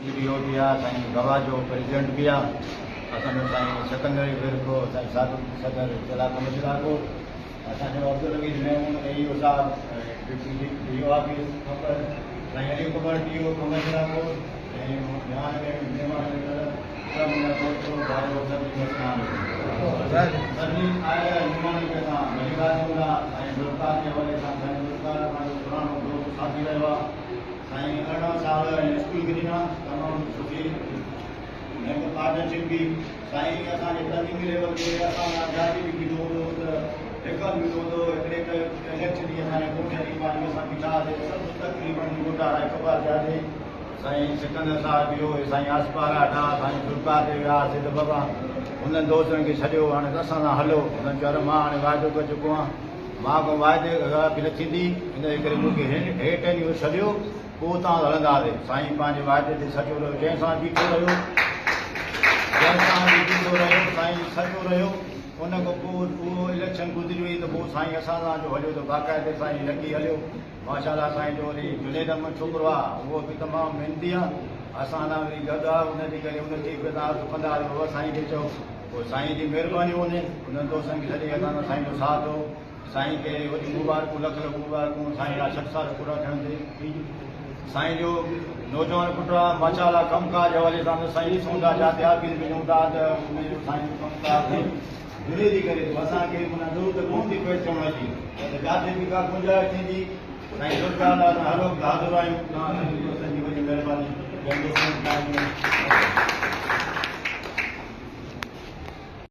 video भी आहे साईं गवा जो प्रेसिडेंट भी आहे असांजो साईं सिकंदर विरको साईं साधु सदर जिला कमिश्नर को असांजो अब्दुल हमीद मेमून AEO साहब डिप्टी DO ऑफिस खबर साईं अली कुमार DO कमिश्नर को ऐं ध्यान में महिमान सभु मुंहिंजा दोस्तो भाइयो सभिनी खे सभिनी आयल महिमान खे असां मलिकार हूंदा ऐं गुरकार जे हवाले सां साईं गुरकार असांजो पुराणो दोस्त साथी रहियो आहे साईं 18 साल स्कूल गिरिना तमामु सुठी हिकु पार्टनरशिप बि साईं असांजे तंजीमी लेवल ते असां जाती बि कीधो हूंदो त हिकु बि हूंदो हिकिड़े इलेक्शन जी असांजे कोठे पार्टी असां बीठा हुआसीं सभु तकरीबन वोटार हिकु बार थियासीं साईं सिकंदर साहिब वियो साईं आसपार ॾाढा साईं दुर्गा ते वियासीं त बाबा हुननि दोस्तनि खे छॾियो हाणे असां सां हलो हुननि चयो मां हाणे वाइदो करे चुको आहियां मां को वाइदे बि न थींदी इन करे मूंखे हेठि इहो छॾियो पोइ तव्हां हलंदासीं साईं पंहिंजे वाइदे ते सचो रहियो जंहिंसां बीठो रहियो साईं सचो रहियो उन खां पोइ उहो इलेक्शन गुज़री वई त पोइ साईं असां सां जो हलियो त बाक़ाइदे साईं लॻी हलियो माशाल्लाह साईं जो वरी जुनेद अहमद छोकिरो आहे उहो बि तमामु महिनती आहे असां सां वरी गॾु आहे उनजे करे उनखे बि तव्हां सुखंदा आहियो साईं खे चओ पोइ साईं जी महिरबानी हुजे उन्हनि दोस्तनि खे छॾे असां साईं जो साथ हो साईं खे वॾी मुबारकूं लख लख मुबारकूं साईं जा 6 साल पूरा थियण ते साईं जो नौजवान पुटु आहे माशाल्लाह कमकाज हवाले सां साईं ॾिसूं था जिते ऑफिस में हूंदा त उनजो साईं जो कमकार जुड़े थी करे असांखे माना ज़रूरत कोन थी पए चवण जी त जिते बि का गुंजाइश थींदी साईं सरकार लाइ हलो हाज़िर आहियूं तव्हां असांजी वॾी महिरबानी